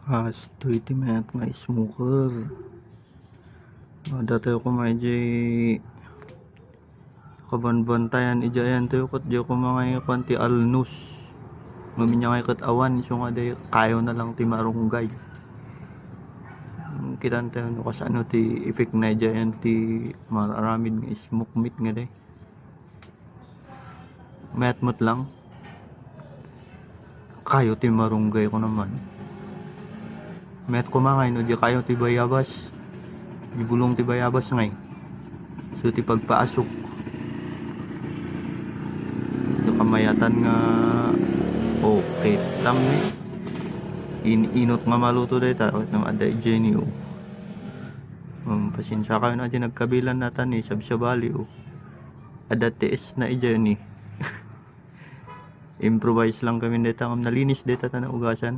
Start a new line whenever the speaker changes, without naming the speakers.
Stoy ti mayat nga smoker. Dati ako medyo kabanbantayan ijayan tayo kat di ako mga kanti alnus. Maminya nga kat awan so nga day kayo na lang ti marunggay. Kitan tayo no kas ano ti ipik na ijayan ti mararamid nga smoke meat nga day. Mayat mo't lang. Kayo ti marunggay ko naman. Met kumangay no di kayo ti bayabas. Di bulong ti bayabas ngay. So ti pagpaasok. Ito kamayatan nga okay tam ni. Inot nga maluto day tarot ng aday Jenny o. Pasensya kayo na di nagkabilan natan ni sabsabali o. Adates na Jenny. Improvise lang kami dito. Nalinis dito na ugasan.